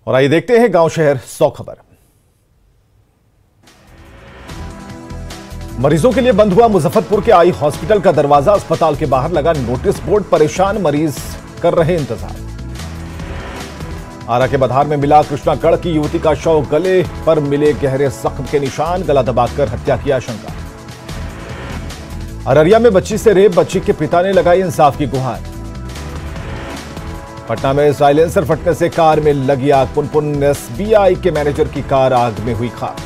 और आइए देखते हैं गांव शहर 100 खबर। मरीजों के लिए बंद हुआ मुजफ्फरपुर के आई हॉस्पिटल का दरवाजा। अस्पताल के बाहर लगा नोटिस बोर्ड, परेशान मरीज कर रहे इंतजार। आरा के बधार में मिला कृष्णागढ़ की युवती का शव, गले पर मिले गहरे जख्म के निशान, गला दबाकर हत्या की आशंका। अररिया में बच्ची से रेप, बच्ची के पिता ने लगाई इंसाफ की गुहार। पटना में साइलेंसर फटने से कार में लगी आग, पुनपुन एसबीआई के मैनेजर की कार आग में हुई खाक।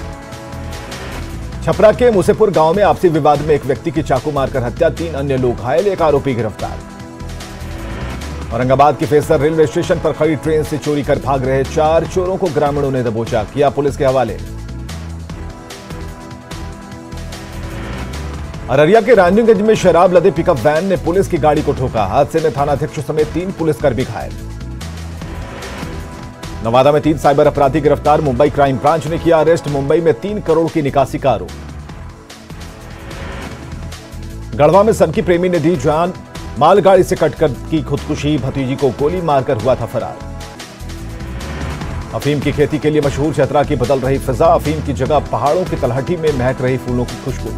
छपरा के मुसेपुर गांव में आपसी विवाद में एक व्यक्ति की चाकू मारकर हत्या, 3 अन्य लोग घायल, एक आरोपी गिरफ्तार। औरंगाबाद के फेसर रेलवे स्टेशन पर खड़ी ट्रेन से चोरी कर भाग रहे 4 चोरों को ग्रामीणों ने दबोचा, किया पुलिस के हवाले। अररिया के रानीगंज में शराब लदे पिकअप वैन ने पुलिस की गाड़ी को ठोका, हादसे में थानाध्यक्ष समेत 3 पुलिसकर्मी घायल। नवादा में 3 साइबर अपराधी गिरफ्तार, मुंबई क्राइम ब्रांच ने किया अरेस्ट, मुंबई में 3 करोड़ की निकासी का आरोप। गढ़वा में सनकी प्रेमी ने दी जान, मालगाड़ी से कटकर की खुदकुशी, भतीजी को गोली मारकर हुआ था फरार। अफीम की खेती के लिए मशहूर चतरा की बदल रही फिजा, अफीम की जगह पहाड़ों की तलहटी में महक रही फूलों की खुशबू।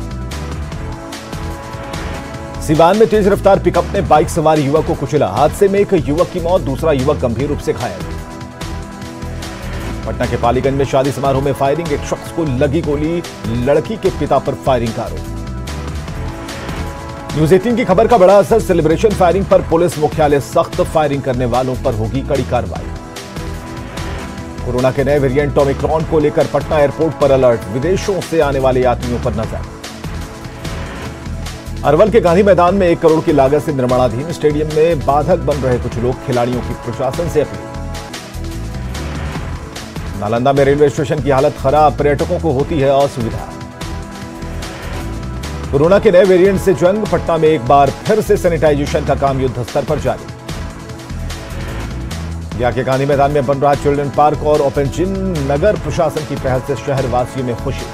सिवान में तेज रफ्तार पिकअप ने बाइक सवार युवक को कुचला, हादसे में एक युवक की मौत, दूसरा युवक गंभीर रूप से घायल। पटना के पालीगंज में शादी समारोह में फायरिंग, एक शख्स को लगी गोली, लड़की के पिता पर फायरिंग का आरोप। न्यूज 18 की खबर का बड़ा असर, सेलिब्रेशन फायरिंग पर पुलिस मुख्यालय सख्त, फायरिंग करने वालों पर होगी कड़ी कार्रवाई। कोरोना के नए वेरिएंट ओमिक्रॉन को लेकर पटना एयरपोर्ट पर अलर्ट, विदेशों से आने वाले यात्रियों पर नजर। अरवल के गांधी मैदान में 1 करोड़ की लागत से निर्माणाधीन स्टेडियम में बाधक बन रहे कुछ लोग, खिलाड़ियों की प्रशासन से अपील। नालंदा में रेलवे स्टेशन की हालत खराब, पर्यटकों को होती है असुविधा। कोरोना के नए वेरिएंट से जंग, पटना में एक बार फिर से सैनिटाइजेशन का काम युद्ध स्तर पर जारी। यहां के गांधी मैदान में बन रहा चिल्ड्रन पार्क और ओपन जिम, नगर प्रशासन की पहल से शहर वासियों में खुशी।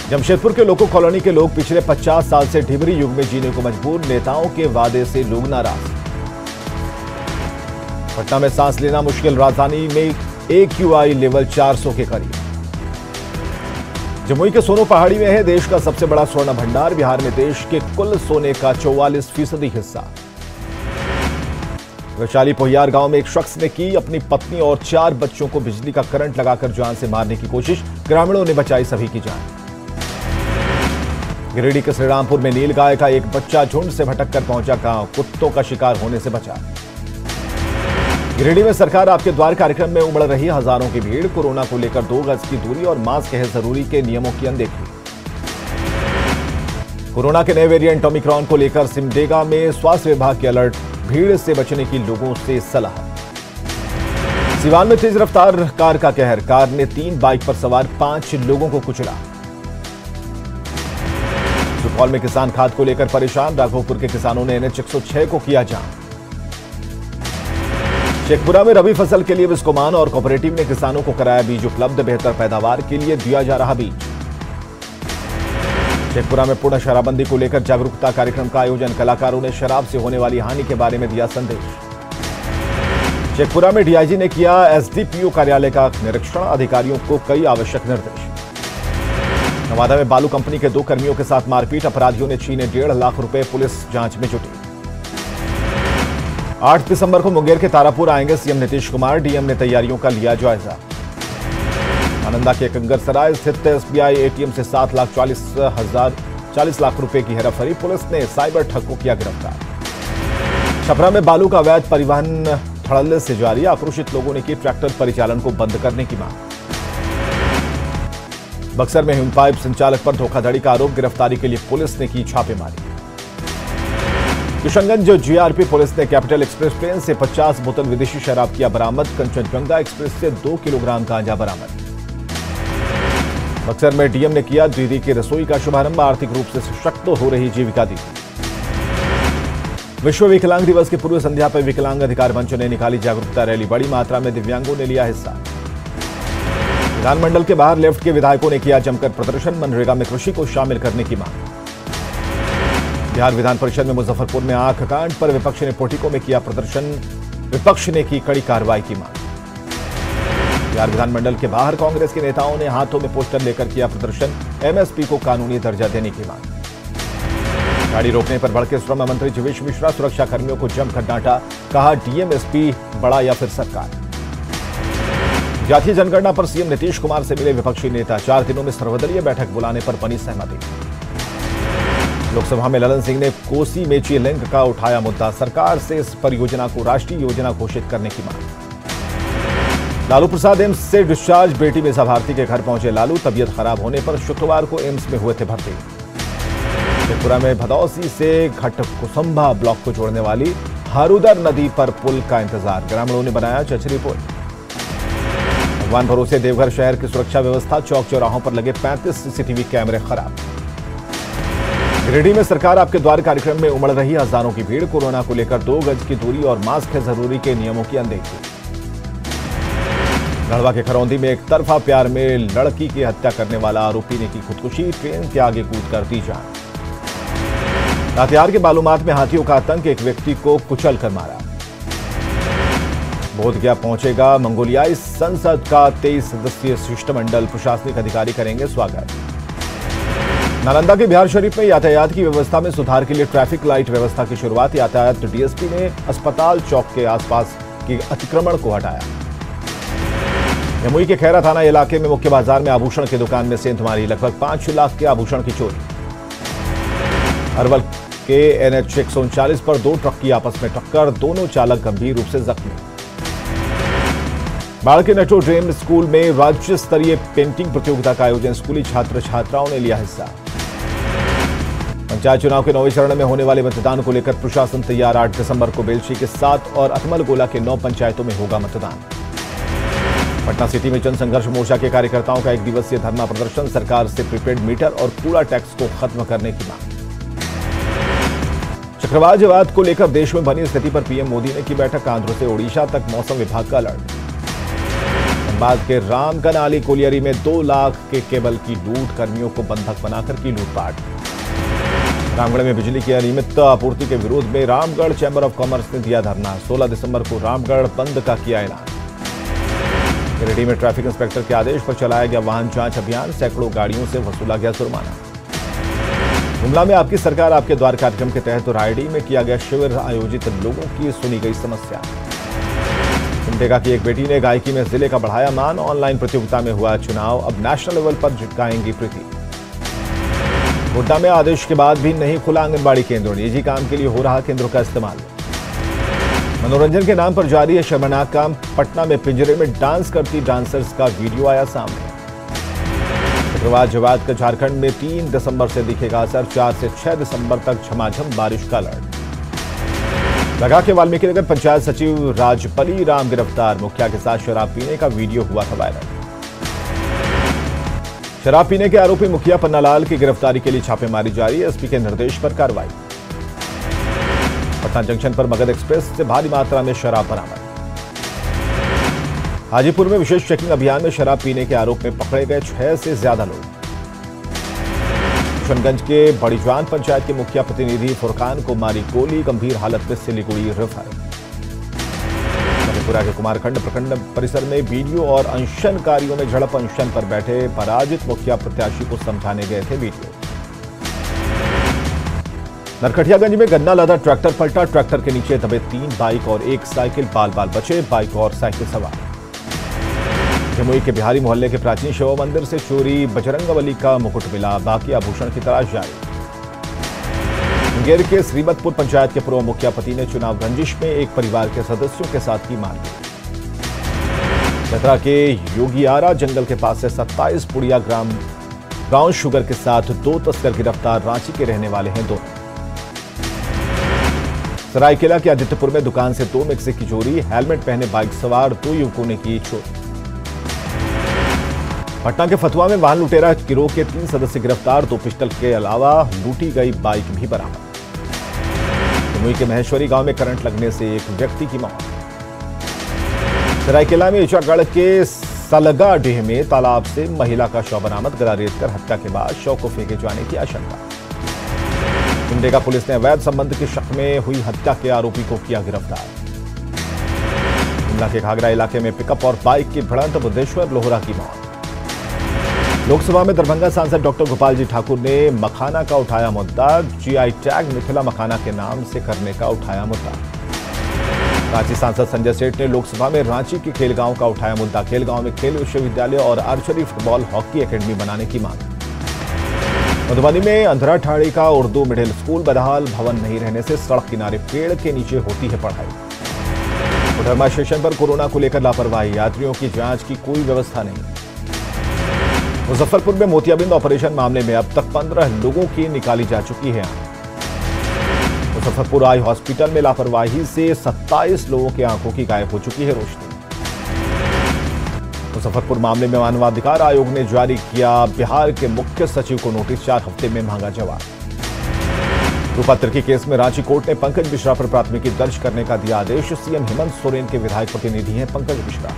जमशेदपुर के लोको कॉलोनी के लोग पिछले 50 साल से ढिबरी युग में जीने को मजबूर, नेताओं के वादे से लोग नाराज। पटना में सांस लेना मुश्किल, राजधानी में AQI लेवल 400 के करीब। जमुई के सोनो पहाड़ी में है देश का सबसे बड़ा स्वर्ण भंडार, बिहार में देश के कुल सोने का 44% हिस्सा। वैशाली पोहियार गांव में एक शख्स ने की अपनी पत्नी और 4 बच्चों को बिजली का करंट लगाकर जान से मारने की कोशिश, ग्रामीणों ने बचाई सभी की जान। गिरिडीह के श्रीरामपुर में नीलगाय का एक बच्चा झुंड से भटककर पहुंचा गांव, कुत्तों का शिकार होने से बचा। गिरिडीह में सरकार आपके द्वार कार्यक्रम में उमड़ रही हजारों की भीड़, कोरोना को लेकर 2 गज की दूरी और मास्क है जरूरी के नियमों की अनदेखी। कोरोना के नए वेरिएंट ओमिक्रॉन को लेकर सिमडेगा में स्वास्थ्य विभाग की अलर्ट, भीड़ से बचने की लोगों से सलाह। सिवान में तेज रफ्तार कार का कहर, कार ने 3 बाइक पर सवार 5 लोगों को कुचला। सुपौल में किसान खाद को लेकर परेशान, राघोपुर के किसानों ने NH 106 को किया जाम। शेखपुरा में रबी फसल के लिए बिस्कोमान और कोऑपरेटिव ने किसानों को कराया बीज उपलब्ध, बेहतर पैदावार के लिए दिया जा रहा बीज। शेखपुरा में पूर्ण शराबबंदी को लेकर जागरूकता कार्यक्रम का आयोजन, कलाकारों ने शराब से होने वाली हानि के बारे में दिया संदेश। शेखपुरा में DIG ने किया SDPO कार्यालय का निरीक्षण, अधिकारियों को कई आवश्यक निर्देश। नवादा में बालू कंपनी के 2 कर्मियों के साथ मारपीट, अपराधियों ने छीने 1.5 लाख रुपए, पुलिस जांच में जुटी। 8 दिसंबर को मुंगेर के तारापुर आएंगे सीएम नीतीश कुमार, डीएम ने तैयारियों का लिया जायजा। नालंदा के कंगरसराय स्थित SBI ATM से 7,40,40 लाख रुपए की हेराफेरी, पुलिस ने साइबर ठग को किया गिरफ्तार। छपरा में बालू का अवैध परिवहन धड़ल्ले से जारी, आक्रोशित लोगों ने की ट्रैक्टर परिचालन को बंद करने की मांग। बक्सर में हिमपाइप संचालक पर धोखाधड़ी का आरोप, गिरफ्तारी के लिए पुलिस ने की छापेमारी। किशनगंज GRP पुलिस ने कैपिटल एक्सप्रेस ट्रेन से 50 बोतल विदेशी शराब किया बरामद, कंचनजंगा एक्सप्रेस से 2 किलोग्राम गांजा बरामद। बक्सर में डीएम ने किया दीदी की रसोई का शुभारंभ, आर्थिक रूप से सशक्त हो रही जीविका दीदी। विश्व विकलांग दिवस की पूर्व संध्या पर विकलांग अधिकार मंच ने निकाली जागरूकता रैली, बड़ी मात्रा में दिव्यांगों ने लिया हिस्सा। विधानमंडल के बाहर लेफ्ट के विधायकों ने किया जमकर प्रदर्शन, मनरेगा में कृषि को शामिल करने की मांग। बिहार विधान परिषद में मुजफ्फरपुर में आंख कांड पर विपक्ष ने पोर्टिको में किया प्रदर्शन, विपक्ष ने की कड़ी कार्रवाई की मांग। बिहार विधानमंडल के बाहर कांग्रेस के नेताओं ने हाथों में पोस्टर लेकर किया प्रदर्शन, एमएसपी को कानूनी दर्जा देने की मांग। गाड़ी रोकने पर भड़के श्रम मंत्री जीवेश मिश्रा, सुरक्षा कर्मियों को जमकर डांटा, कहा डीएम एसपी बड़ा या फिर सरकार। जातीय जनगणना पर सीएम नीतीश कुमार से मिले विपक्षी नेता, 4 दिनों में सर्वदलीय बैठक बुलाने पर बनी सहमति। लोकसभा में ललन सिंह ने कोसी मेची लिंक का उठाया मुद्दा, सरकार से इस परियोजना को राष्ट्रीय योजना घोषित करने की मांग। लालू प्रसाद एम्स से डिस्चार्ज, बेटी मेसा भारती के घर पहुंचे लालू, तबीयत खराब होने पर शुक्रवार को एम्स में हुए थे भर्ती। त्रिपुरा में भदौसी से घटकुसुम्भा ब्लॉक को जोड़ने वाली हारूदर नदी पर पुल का इंतजार, ग्रामीणों ने बनाया चचरी पुल। भगवान भरोसे देवघर शहर की सुरक्षा व्यवस्था, चौक चौराहों पर लगे 35 सीसीटीवी कैमरे खराब। गिरिडीह में सरकार आपके द्वार कार्यक्रम में उमड़ रही हजारों की भीड़, कोरोना को लेकर 2 गज की दूरी और मास्क है जरूरी के नियमों की अनदेखी। गढ़वा के खरौंदी में एक तरफा प्यार में लड़की की हत्या करने वाला आरोपी ने की खुदकुशी, ट्रेन के आगे कूद कर दी जान। लातेहार के बालूमाथ में हाथियों का आतंक, एक व्यक्ति को कुचल कर मारा। बोधगया पहुंचेगा मंगोलियाई संसद का 23 सदस्यीय शिष्टमंडल, प्रशासनिक अधिकारी करेंगे स्वागत। नालंदा के बिहार शरीफ में यातायात की व्यवस्था में सुधार के लिए ट्रैफिक लाइट व्यवस्था की शुरुआत, यातायात डीएसपी ने अस्पताल चौक के आसपास के अतिक्रमण को हटाया। जमुई के खैरा थाना इलाके में मुख्य बाजार में आभूषण की दुकान में सेंध मारी, लगभग 5 लाख के आभूषण की चोरी। अरवल के NH 139 पर 2 ट्रक की आपस में टक्कर, दोनों चालक गंभीर रूप से जख्मी। बाढ़ के नेटो ड्रीम स्कूल में राज्य स्तरीय पेंटिंग प्रतियोगिता का आयोजन, स्कूली छात्र छात्राओं ने लिया हिस्सा। पंचायत चुनाव के 9वें चरण में होने वाले मतदान को लेकर प्रशासन तैयार, 8 दिसंबर को बेलछी के 7 और अथमलगोला के 9 पंचायतों में होगा मतदान। पटना सिटी में जनसंघर्ष मोर्चा के कार्यकर्ताओं का 1 दिवसीय धरना प्रदर्शन, सरकार से प्रीपेड मीटर और कूड़ा टैक्स को खत्म करने की मांग। चक्रवात को लेकर देश में बनी स्थिति पर पीएम मोदी ने की बैठक, आंध्र से ओडिशा तक मौसम विभाग का अलर्ट। धनबाद के रामकनाली कोलियरी में 2 लाख के केबल की लूट, कर्मियों को बंधक बनाकर की लूटपाट। रामगढ़ में बिजली की अनियमित आपूर्ति के विरोध में रामगढ़ चैंबर ऑफ कॉमर्स ने दिया धरना, 16 दिसंबर को रामगढ़ बंद का किया ऐलान। गिरिडीह में ट्रैफिक इंस्पेक्टर के आदेश पर चलाया गया वाहन जांच अभियान, सैकड़ों गाड़ियों से वसूला गया जुर्माना। गुमला में आपकी सरकार आपके द्वार कार्यक्रम के तहत रायडीह में किया गया शिविर आयोजित, लोगों की सुनी गई समस्या। सिमडेगा की एक बेटी ने गायकी में जिले का बढ़ाया मान, ऑनलाइन प्रतियोगिता में हुआ चुनाव, अब नेशनल लेवल पर गाएंगी प्रीति। गोड्डा में आदेश के बाद भी नहीं खुला आंगनबाड़ी केंद्र, निजी काम के लिए हो रहा केंद्रों का इस्तेमाल। मनोरंजन के नाम पर जारी है शर्मनाक काम, पटना में पिंजरे में डांस करती डांसर्स का वीडियो आया सामने। चक्रवात का झारखंड में 3 दिसंबर से दिखेगा असर, 4 से 6 दिसंबर तक झमाझम बारिश का अलर्ट। लगा के वाल्मीकि नगर पंचायत सचिव राजपली राम गिरफ्तार, मुखिया के साथ शराब पीने का वीडियो हुआ था वायरल। शराब पीने के आरोपी मुखिया पन्नालाल की गिरफ्तारी के लिए छापेमारी जारी, एसपी के निर्देश पर कार्रवाई। पटना जंक्शन पर मगध एक्सप्रेस से भारी मात्रा में शराब बरामद। हाजीपुर में विशेष चेकिंग अभियान में शराब पीने के आरोप में पकड़े गए 6 से ज्यादा लोग। किशनगंज के बड़ीजान पंचायत के मुखिया प्रतिनिधि फुरकान को मारी गोली, गंभीर हालत में सिलीगुड़ी रेफर। मधेपुरा के कुमारखंड प्रखंड परिसर में वीडियो और अनशनकारियों में झड़प, अनशन पर बैठे पराजित मुखिया प्रत्याशी को समझाने गए थे वीडियो। नरकटियागंज में गन्ना लादा ट्रैक्टर पलटा, ट्रैक्टर के नीचे दबे 3 बाइक और 1 साइकिल, बाल बाल बचे बाइक और साइकिल सवार। जमुई के बिहारी मोहल्ले के प्राचीन शिव मंदिर से चोरी, बजरंगबली का मुकुट मिला, बाकी आभूषण की तलाश जारी। मुंगेर के श्रीमतपुर पंचायत के पूर्व मुखिया पति ने चुनाव रंजिश में एक परिवार के सदस्यों के साथ की मारपीट। चतरा के योगियारा जंगल के पास से 27 पुड़िया ग्राम ब्राउन शुगर के साथ 2 तस्कर गिरफ्तार, रांची के रहने वाले हैं दोनों। सरायकेला के आदित्यपुर में दुकान से 2 मिक्सी की चोरी, हेलमेट पहने बाइक सवार 2 युवकों ने की चोरी। पटना के फतुहा में वाहन लुटेरा गिरोह के 3 सदस्य गिरफ्तार, 2 पिस्टल के अलावा लूटी गई बाइक भी बरामद। जमुई के महेश्वरी गांव में करंट लगने से एक व्यक्ति की मौत। सरायकेला में ईचागढ़ के सलगाडीह में तालाब से महिला का शव बरामद, गला रेत कर हत्या के बाद शव को फेंके जाने की आशंका। सिमडेगा पुलिस ने अवैध संबंध के शक में हुई हत्या के आरोपी को किया गिरफ्तार। शिमला के घाघरा इलाके में पिकअप और बाइक की भिड़ंत, बुद्धेश्वर लोहरा की मौत। लोकसभा में दरभंगा सांसद डॉक्टर गोपाल जी ठाकुर ने मखाना का उठाया मुद्दा। जीआई टैग मिथिला मखाना के नाम से करने का उठाया मुद्दा। रांची सांसद संजय सेठ ने लोकसभा में रांची के खेलगांव का उठाया मुद्दा। खेलगांव में खेल विश्वविद्यालय और आर्चरी, फुटबॉल, हॉकी एकेडमी बनाने की मांग। मधुबनी में अंधराठाड़ी का उर्दू मिडिल स्कूल बदहाल, भवन नहीं रहने से सड़क किनारे पेड़ के नीचे होती है पढ़ाई। कोडरमा स्टेशन पर कोरोना को लेकर लापरवाही, यात्रियों की जांच की कोई व्यवस्था नहीं। मुजफ्फरपुर में मोतियाबिंद ऑपरेशन मामले में अब तक 15 लोगों की निकाली जा चुकी है। मुजफ्फरपुर आई हॉस्पिटल में लापरवाही से 27 लोगों की आंखों की गायब हो चुकी है रोशनी। मुजफ्फरपुर मामले में मानवाधिकार आयोग ने जारी किया बिहार के मुख्य सचिव को नोटिस, 4 हफ्ते में मांगा जवाब। रूपा तिर्की केस में रांची कोर्ट ने पंकज मिश्रा पर प्राथमिकी दर्ज करने का दिया आदेश। सीएम हेमंत सोरेन के विधायक प्रतिनिधि हैं पंकज मिश्रा।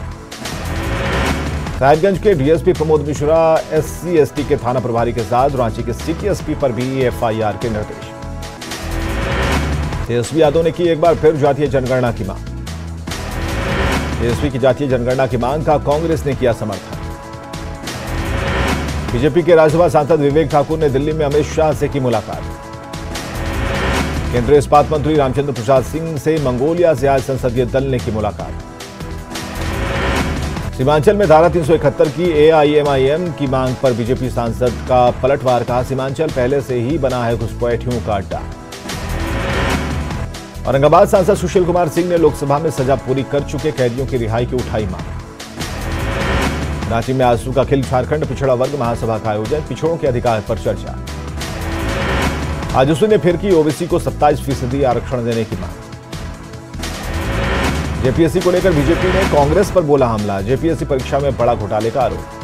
साहिबगंज के डीएसपी प्रमोद मिश्रा SC/ST के थाना प्रभारी के साथ रांची के सिटी एसपी पर भी FIR के निर्देश। तेजस्वी यादव ने की एक बार फिर जातीय जनगणना की मांग। तेजस्वी की जातीय जनगणना की मांग का कांग्रेस ने किया समर्थन। बीजेपी के राज्यसभा सांसद विवेक ठाकुर ने दिल्ली में अमित शाह से की मुलाकात। केंद्रीय इस्पात मंत्री रामचंद्र प्रसाद सिंह से मंगोलिया से आज संसदीय दल ने की मुलाकात। सीमांचल में धारा 371 की AIMIM की मांग पर बीजेपी सांसद का पलटवार, कहा सीमांचल पहले से ही बना है घुसपैठियों का अड्डा। औरंगाबाद सांसद सुशील कुमार सिंह ने लोकसभा में सजा पूरी कर चुके कैदियों की रिहाई की उठाई मांग। रांची में आजसू का अखिल झारखंड पिछड़ा वर्ग महासभा का आयोजन, पिछड़ों के अधिकार पर चर्चा। आजसू ने फिर की OBC को 27% आरक्षण देने की मांग। जेपीएससी को लेकर बीजेपी ने कांग्रेस पर बोला हमला, जेपीएससी परीक्षा में बड़ा घोटाले का आरोप।